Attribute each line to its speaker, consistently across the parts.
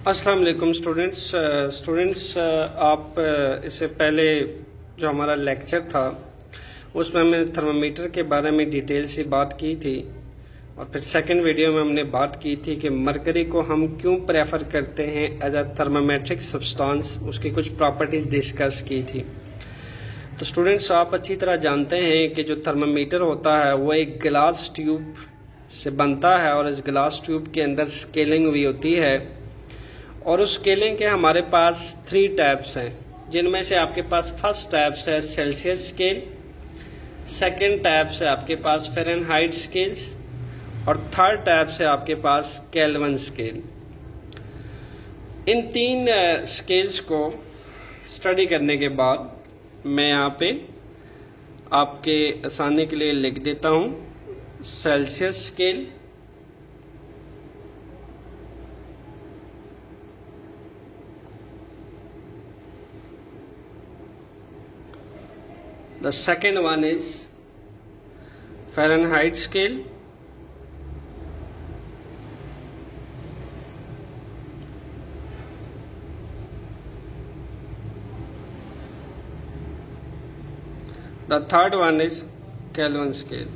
Speaker 1: अस्सलाम वालेकुम स्टूडेंट्स, आप इससे पहले जो हमारा लेक्चर था उसमें हमने थर्मामीटर के बारे में डिटेल से बात की थी और फिर सेकंड वीडियो में हमने बात की थी कि मरकरी को हम क्यों प्रेफर करते हैं एज अ थर्मामेट्रिक सब्सटेंस, उसकी कुछ प्रॉपर्टीज़ डिस्कस की थी। तो स्टूडेंट्स, आप अच्छी तरह जानते हैं कि जो थर्मामीटर होता है वो एक गिलास ट्यूब से बनता है और इस गिलास ट्यूब के अंदर स्केलिंग हुई होती है और उस स्केलिंग के हमारे पास 3 टाइप्स हैं, जिनमें से आपके पास फर्स्ट टाइप्स है सेल्सियस स्केल, सेकंड टाइप्स है आपके पास फ़ारेनहाइट स्केल्स और थर्ड टाइप्स है आपके पास केल्विन स्केल। इन 3 स्केल्स को स्टडी करने के बाद मैं यहाँ पे आपके आसानी के लिए लिख देता हूँ Celsius scale, the second one is Fahrenheit scale, the third one is Kelvin scale।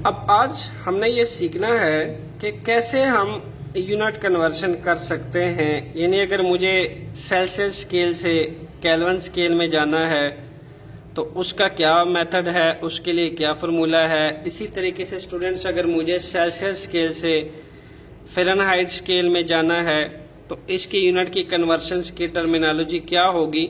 Speaker 1: अब आज हमने ये सीखना है कि कैसे हम यूनिट कन्वर्शन कर सकते हैं, यानी अगर मुझे सेल्सियस स्केल से केल्विन स्केल में जाना है तो उसका क्या मेथड है, उसके लिए क्या फार्मूला है। इसी तरीके से स्टूडेंट्स, अगर मुझे सेल्सियस स्केल से फ़ारेनहाइट स्केल में जाना है तो इसकी यूनिट की कन्वर्शंस की टर्मिनोलॉजी क्या होगी।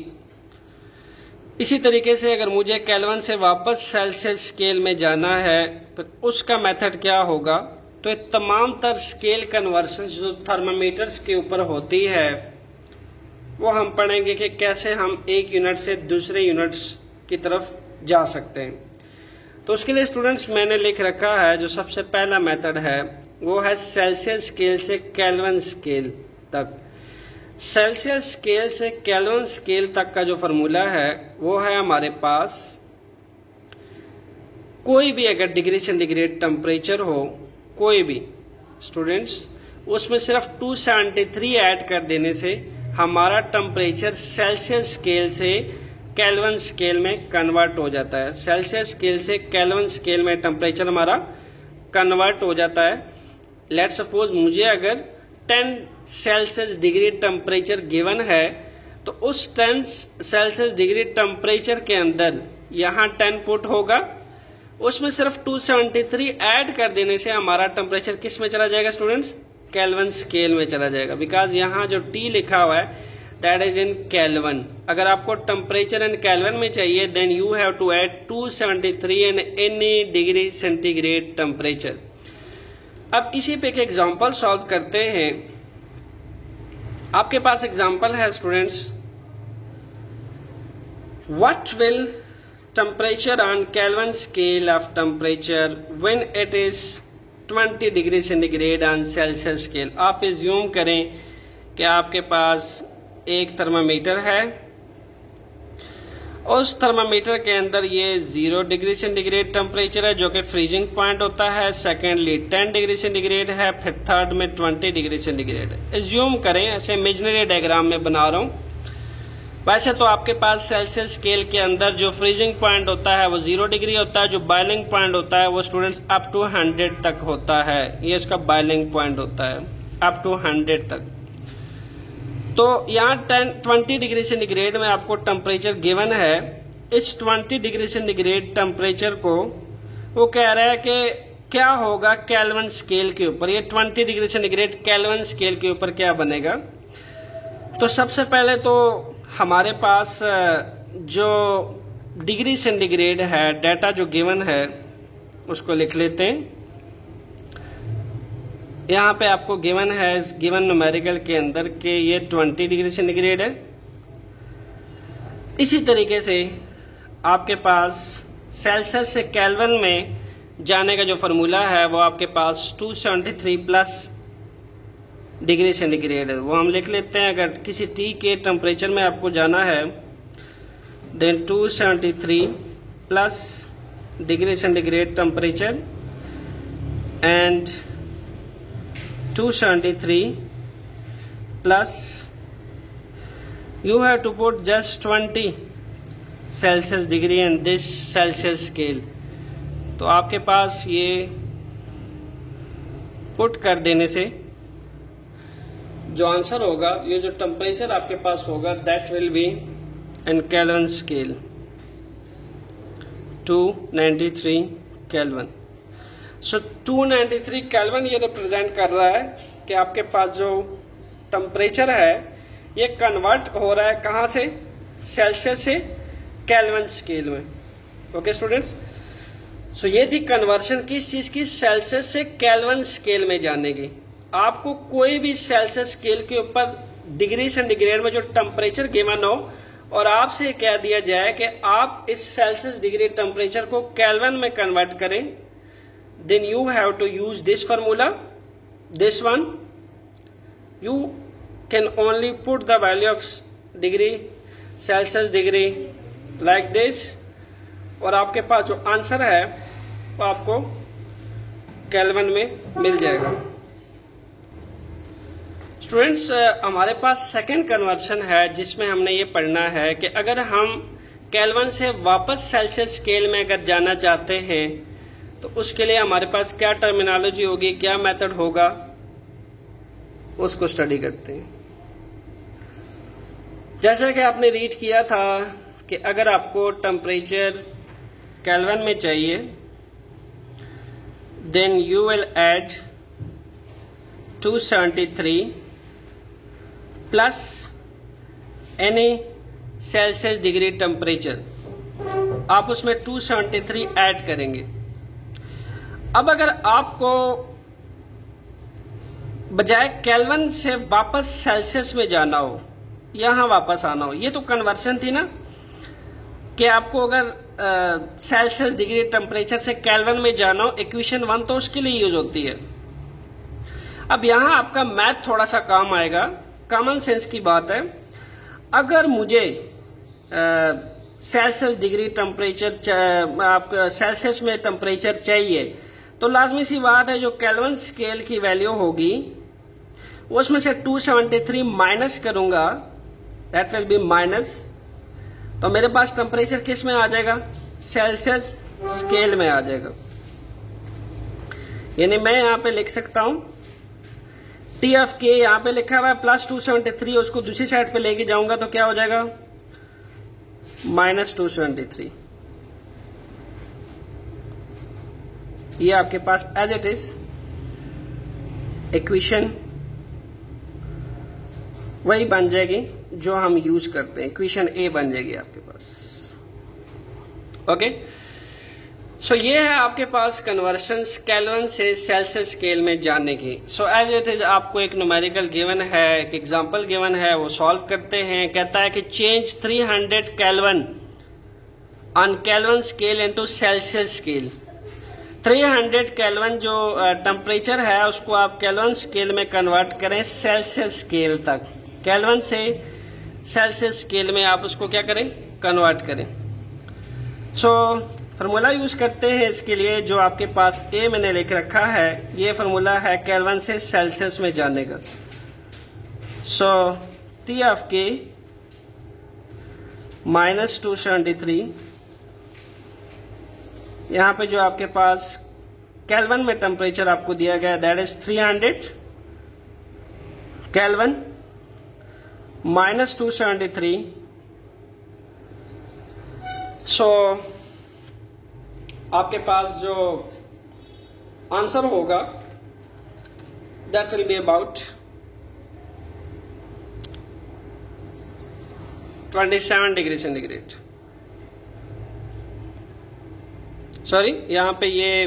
Speaker 1: इसी तरीके से अगर मुझे केल्विन से वापस सेल्सियस स्केल में जाना है तो उसका मेथड क्या होगा। तो ये तमाम तर स्केल कन्वर्शंस जो थर्मामीटर्स के ऊपर होती है वो हम पढ़ेंगे कि कैसे हम एक यूनिट से दूसरे यूनिट्स की तरफ जा सकते हैं। तो उसके लिए स्टूडेंट्स मैंने लिख रखा है, जो सबसे पहला मेथड है वो है सेल्सियस स्केल से केल्विन स्केल तक। सेल्सियस स्केल से केल्विन स्केल तक का जो फार्मूला है वो है हमारे पास, कोई भी अगर डिग्री सेंटीग्रेड टेम्परेचर हो, कोई भी स्टूडेंट्स, उसमें सिर्फ 273 ऐड कर देने से हमारा टेम्परेचर सेल्सियस स्केल से केल्विन स्केल में कन्वर्ट हो जाता है। सेल्सियस स्केल से केल्विन स्केल में टेम्परेचर हमारा कन्वर्ट हो जाता है। लेट सपोज मुझे अगर 10 सेल्सियस डिग्री टेम्परेचर गिवन है तो उस 10 सेल्सियस डिग्री टेम्परेचर के अंदर यहाँ 10 पुट होगा, उसमें सिर्फ 273 ऐड कर देने से हमारा टेम्परेचर किस में चला जाएगा स्टूडेंट्स, केल्विन स्केल में चला जाएगा। बिकॉज यहाँ जो T लिखा हुआ है दैट इज इन केल्विन। अगर आपको टेम्परेचर इन केल्विन में चाहिए then you have to add 273 in any degree centigrade temperature. अब इसी पे एक एग्जांपल सॉल्व करते हैं। आपके पास एग्जांपल है students, what will temperature on Kelvin scale of temperature when it is 20 degree centigrade on Celsius scale. आप एज्यूम करें कि आपके पास एक थर्मामीटर है, उस थर्मामीटर के अंदर ये 0 डिग्री सेंटीग्रेड टेम्परेचर है जो कि फ्रीजिंग पॉइंट होता है, सेकेंडली 10 डिग्री सेंटीग्रेड है, फिर थर्ड में 20 डिग्री सेंटीग्रेड है। एज्यूम करें, ऐसे इमेजिनरी डायग्राम में बना रहा हूं। वैसे तो आपके पास सेल्सियस स्केल के अंदर जो फ्रीजिंग पॉइंट होता है वो 0 डिग्री होता है, जो बॉइलिंग पॉइंट होता है वो स्टूडेंट्स अप टू 100 तक होता है। ये इसका बॉइलिंग पॉइंट होता है अप टू 100 तक। तो यहाँ 20 डिग्री सेंटीग्रेड में आपको टेम्परेचर गिवन है। इस 20 डिग्री सेंटीग्रेड टेम्परेचर को वो कह रहा है कि क्या होगा केल्विन स्केल के ऊपर। ये 20 डिग्री सेंटीग्रेड केल्विन स्केल के ऊपर क्या बनेगा। तो सबसे पहले तो हमारे पास जो डिग्री सेंटीग्रेड है, डाटा जो गिवन है उसको लिख लेते हैं। यहाँ पे आपको गिवन है, गिवन न्यूमेरिकल के अंदर के ये 20 डिग्री सेंटीग्रेड है। इसी तरीके से आपके पास सेल्सियस से केल्विन में जाने का जो फार्मूला है वो आपके पास 273 प्लस डिग्री सेंटीग्रेड है, वो हम लिख लेते हैं। अगर किसी T के टेम्परेचर में आपको जाना है then 273 plus degree centigrade temperature and 273 plus you have to put just 20 Celsius degree in this Celsius scale। तो आपके पास ये पुट कर देने से जो आंसर होगा, ये जो टेम्परेचर आपके पास होगा, that will be in kelvin scale 293 kelvin. So 293 kelvin ये रिप्रेजेंट कर रहा है कि आपके पास जो टेम्परेचर है ये कन्वर्ट हो रहा है कहाँ से, सेल्सियस से केल्विन स्केल में। ओके स्टूडेंट्स, सो ये थी कन्वर्शन किस चीज की, सेल्सियस से केल्विन स्केल में जाने की। आपको कोई भी सेल्सियस स्केल के ऊपर डिग्री सेंटीग्रेड में जो टेम्परेचर गिवन हो और आपसे कह दिया जाए कि आप इस सेल्सियस डिग्री टेम्परेचर को केल्विन में कन्वर्ट करें, then you have to use this formula, this one. You can only put the value of degree, Celsius degree like this, और आपके पास जो आंसर है वो आपको केल्विन में मिल जाएगा। स्टूडेंट्स, हमारे पास सेकंड कन्वर्शन है जिसमें हमने ये पढ़ना है कि अगर हम केल्विन से वापस सेल्सियस स्केल में अगर जाना चाहते हैं तो उसके लिए हमारे पास क्या टर्मिनोलॉजी होगी, क्या मेथड होगा, उसको स्टडी करते हैं। जैसा कि आपने रीड किया था कि अगर आपको टेम्परेचर केल्विन में चाहिए, then you will add 273 plus any Celsius degree temperature, आप उसमें 273 ऐड करेंगे। अब अगर आपको बजाय केल्विन से वापस सेल्सियस में जाना हो, यहां वापस आना हो, ये तो कन्वर्शन थी ना कि आपको अगर सेल्सियस डिग्री टेम्परेचर से केल्विन में जाना हो, इक्वेशन 1 तो उसके लिए यूज होती है। अब यहां आपका मैथ थोड़ा सा काम आएगा, कॉमन सेंस की बात है। अगर मुझे सेल्सियस डिग्री टेम्परेचर, आपका सेल्सियस में टेम्परेचर चाहिए, तो लाजमी सी बात है जो केल्विन स्केल की वैल्यू होगी उसमें से 273 माइनस करूंगा, दैट विल बी माइनस, तो मेरे पास टेम्परेचर किस में आ जाएगा, सेल्सियस स्केल में आ जाएगा। यानी मैं यहां पे लिख सकता हूं टी ऑफ के, यहां पे लिखा हुआ है प्लस 273, उसको दूसरी साइड पे लेके जाऊंगा तो क्या हो जाएगा, माइनस 273। ये आपके पास एज इट इज इक्वेशन वही बन जाएगी जो हम यूज करते हैं, इक्वेशन ए बन जाएगी आपके पास। ओके, सो ये है आपके पास कन्वर्शन केल्विन से सेल्सियस स्केल में जाने की। सो एज इट इज आपको एक न्यूमेरिकल गिवन है, एक एग्जांपल गिवन है, वो सॉल्व करते हैं। कहता है कि change 300 kelvin on Kelvin scale into Celsius scale. 300 kelvin जो टेम्परेचर है उसको आप केल्विन स्केल में कन्वर्ट करें सेल्सियस स्केल तक, केल्विन से सेल्सियस स्केल में आप उसको क्या करें, कन्वर्ट करें। सो फार्मूला यूज करते हैं इसके लिए, जो आपके पास ए मैंने लिख रखा है, ये फार्मूला है केल्विन से सेल्सियस में जाने का। सो टी ऑफ के माइनस 273, यहां पे जो आपके पास केल्विन में टेम्परेचर आपको दिया गया दैट इज 300 केल्विन माइनस 273। सो आपके पास जो आंसर होगा that will be about 27 degree centigrade. Sorry, यहां पे ये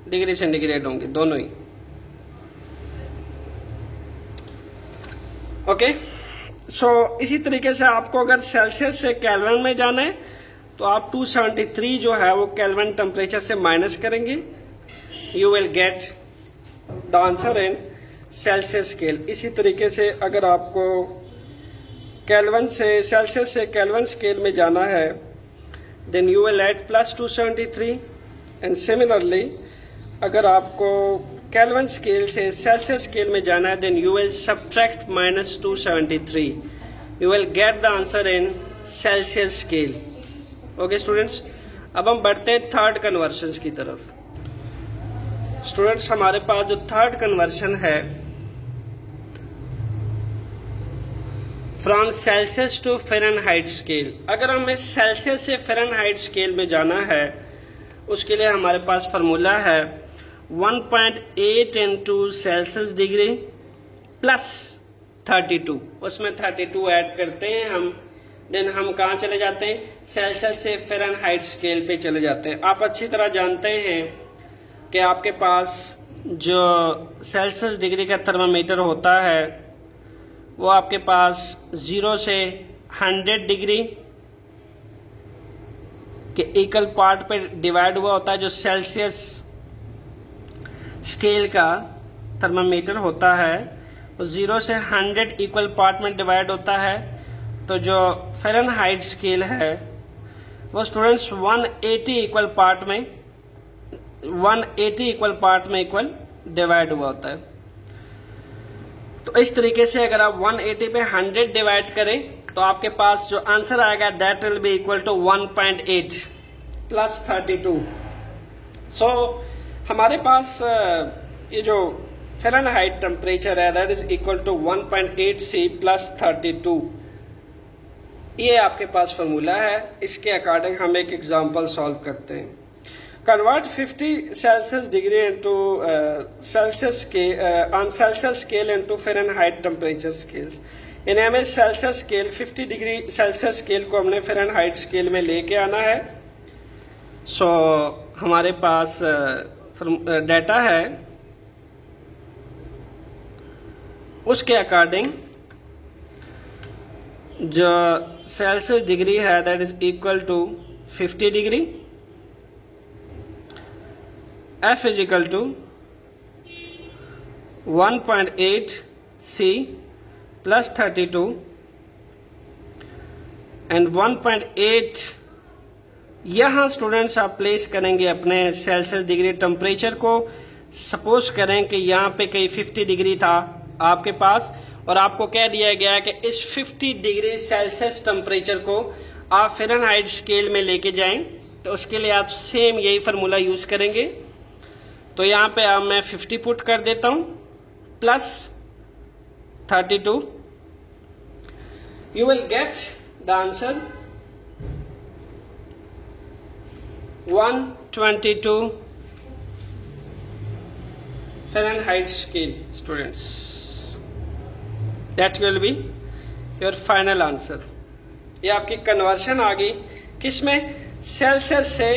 Speaker 1: डिग्री सेंटीग्रेड होंगे दोनों ही। ओके, सो इसी तरीके से आपको अगर सेल्सियस से केल्विन में जाना है तो आप 273 जो है वो केल्विन टेम्परेचर से माइनस करेंगे, you will get the answer in Celsius scale. इसी तरीके से अगर आपको केल्विन से सेल्सियस से केल्विन स्केल में जाना है, then you will add plus 273 and similarly अगर आपको केल्विन स्केल से सेल्सियस स्केल में जाना है, then you will subtract -273, you will get the answer in Celsius scale. Okay students, अब हम बढ़ते हैं थर्ड कन्वर्शन की तरफ। स्टूडेंट्स, हमारे पास जो थर्ड कन्वर्शन है from Celsius to Fahrenheit scale. अगर हमें सेल्सियस से फ़ारेनहाइट स्केल में जाना है, उसके लिए हमारे पास फार्मूला है 1.8 इंटू सेल्सियस डिग्री प्लस 32, उसमें 32 ऐड करते हैं हम, देन हम कहाँ चले जाते हैं, सेल्सियस से फ़ारेनहाइट स्केल पे चले जाते हैं। आप अच्छी तरह जानते हैं कि आपके पास जो सेल्सियस डिग्री का थर्मामीटर होता है वो आपके पास 0 से 100 डिग्री के इक्वल पार्ट पे डिवाइड हुआ होता है। जो सेल्सियस स्केल का थर्मामीटर होता है वो 0 से 100 इक्वल पार्ट में डिवाइड होता है। तो जो फ़ारेनहाइट स्केल है वो स्टूडेंट्स 180 इक्वल पार्ट में इक्वल डिवाइड हुआ होता है। तो इस तरीके से अगर आप 180 पे 100 डिवाइड करें तो आपके पास जो आंसर आएगा that will be equal to 1.8 plus 32। So हमारे पास ये जो फ़ारेनहाइट टेम्परेचर है that is equal to 1.8 C plus 32। ये आपके पास फॉर्मूला है। इसके अकॉर्डिंग हम एक एग्जांपल सॉल्व करते हैं। Convert 50 Celsius degree into Celsius scale on Celsius scale into Fahrenheit temperature scales। इन्हें हमें Celsius scale 50 degree Celsius scale को हमने फ़ारेनहाइट स्केल में लेके आना है। सो हमारे पास डाटा है, उसके अकॉर्डिंग जो सेल्सियस डिग्री है that is equal to 50 degree, F is equal to 1.8 C plus 32 and 1.8 यहाँ स्टूडेंट्स आप प्लेस करेंगे अपने सेल्सियस डिग्री टेम्परेचर को। सपोज करें कि यहाँ पे कहीं 50 डिग्री था आपके पास और आपको कह दिया गया है कि इस 50 डिग्री सेल्सियस टेम्परेचर को आप फ़ारेनहाइट स्केल में लेके जाएं, तो उसके लिए आप सेम यही फार्मूला यूज करेंगे। तो यहाँ पे अब मैं 50 पुट कर देता हूं plus 32, you will get the answer 122 Fahrenheit scale. Students, that will be your final answer. ये आपकी कन्वर्शन आ गई किसमें, सेल्सियस से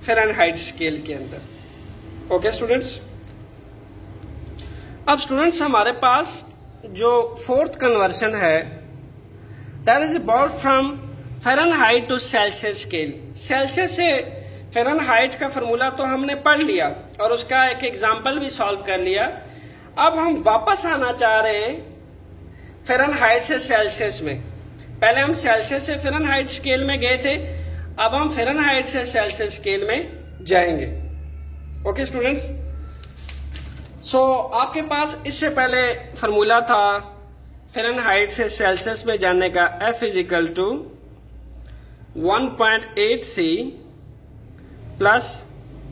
Speaker 1: फ़ारेनहाइट स्केल के अंदर। ओके स्टूडेंट्स, अब स्टूडेंट्स हमारे पास जो फोर्थ कन्वर्शन है that is about from Fahrenheit to Celsius scale. Celsius से फ़ारेनहाइट का फॉर्मूला तो हमने पढ़ लिया और उसका एक एग्जांपल भी सॉल्व कर लिया। अब हम वापस आना चाह रहे हैं फ़ारेनहाइट से सेल्सियस में। पहले हम सेल्सियस से फ़ारेनहाइट स्केल में गए थे, अब हम फ़ारेनहाइट से सेल्सियस स्केल में जाएंगे। ओके स्टूडेंट्स, सो आपके पास इससे पहले फार्मूला था फ़ारेनहाइट से सेल्सियस में जाने का, F is equal to 1.8 C plus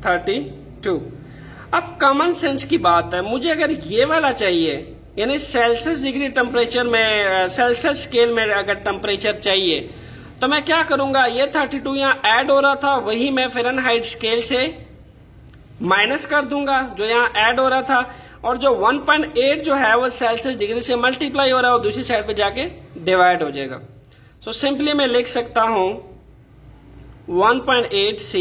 Speaker 1: 32। अब कॉमन सेंस की बात है, मुझे अगर ये वाला चाहिए यानी सेल्सियस डिग्री टेम्परेचर में सेल्सियस स्केल में अगर टेम्परेचर चाहिए तो मैं क्या करूंगा, ये 32 यहाँ ऐड हो रहा था वही मैं फ़ारेनहाइट स्केल से माइनस कर दूंगा जो यहाँ ऐड हो रहा था, और जो 1.8 जो है वो सेल्सियस डिग्री से मल्टीप्लाई हो रहा है वो दूसरी साइड पे जाके डिवाइड हो जाएगा। सो सिंपली मैं लिख सकता हूं 1.8 C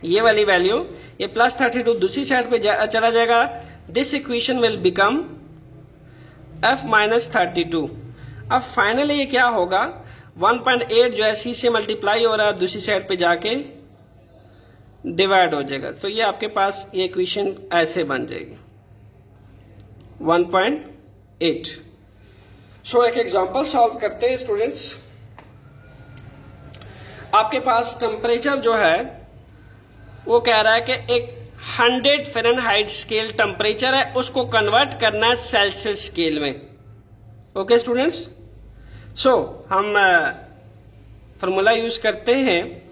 Speaker 1: ये वाली वैल्यू, ये प्लस 32 दूसरी साइड पे चला जाएगा। This equation will become F minus 32। अब फाइनली ये क्या होगा, 1.8 जो है C से मल्टीप्लाई हो रहा है दूसरी साइड पे जाके डिवाइड हो जाएगा। तो ये आपके पास ये इक्वेशन ऐसे बन जाएगी 1.8। सो एक एग्जांपल सॉल्व करते हैं स्टूडेंट्स। आपके पास टेम्परेचर जो है वो कह रहा है कि एक 100 फ़ारेनहाइट स्केल टेम्परेचर है उसको कन्वर्ट करना है सेल्सियस स्केल में। ओके स्टूडेंट्स, सो हम फॉर्मूला यूज करते हैं।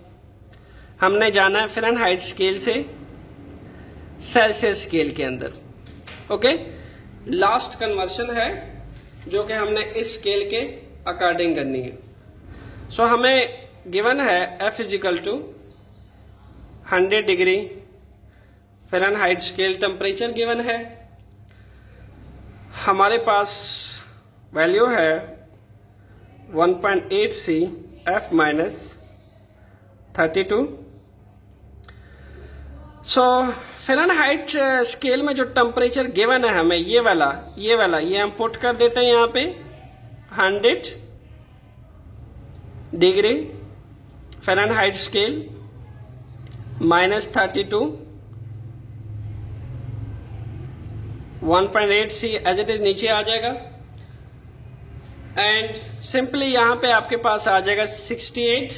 Speaker 1: हमने जाना है फ़ारेनहाइट स्केल से सेल्सियस स्केल के अंदर। ओके, लास्ट कन्वर्शन है जो कि हमने इस स्केल के अकॉर्डिंग करनी है। सो हमें गिवन है F is equal to 100 degree Fahrenheit scale temperature given है। हमारे पास वैल्यू है 1.8 C F minus 32। So Fahrenheit scale में जो टेम्परेचर गिवन है हमें ये वाला ये हम पुट कर देते हैं यहाँ पे 100 degree Fahrenheit scale minus 32 1.8 C as it is नीचे आ जाएगा एंड सिंपली यहां पे आपके पास आ जाएगा 68।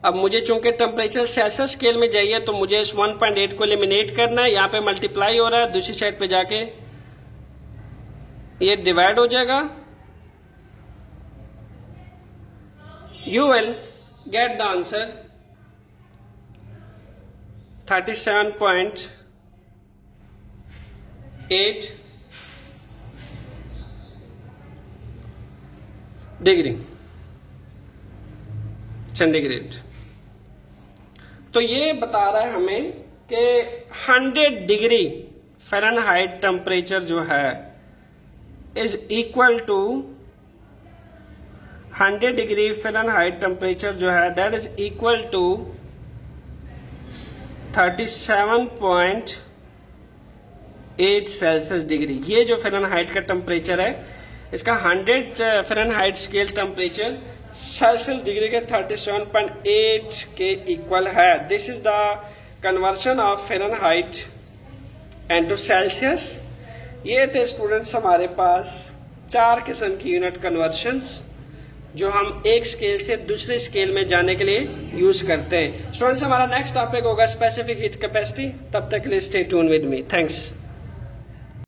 Speaker 1: अब मुझे चूंकि टेम्परेचर सेल्सियस स्केल में चाहिए तो मुझे इस 1.8 को एलिमिनेट करना है। यहां पे मल्टीप्लाई हो रहा है, दूसरी साइड पे जाके ये डिवाइड हो जाएगा। You will get the answer 37.8 degree centigrade. तो ये बता रहा है हमें कि 100 डिग्री फ़ारेनहाइट टेम्परेचर जो है is equal to 100 degree Fahrenheit temperature जो है that is equal to 37.8 Celsius degree. ये जो फ़ारेनहाइट का टेम्परेचर है इसका 100 Fahrenheit scale temperature Celsius degree के 37.8 के इक्वल है। This is the conversion of Fahrenheit into Celsius. ये थे स्टूडेंट्स हमारे पास 4 किस्म की यूनिट कन्वर्शंस जो हम एक स्केल से दूसरे स्केल में जाने के लिए यूज करते हैं। स्टूडेंट्स हमारा नेक्स्ट टॉपिक होगा स्पेसिफिक हीट कैपेसिटी। तब तक के लिए stay tune with me. Thanks.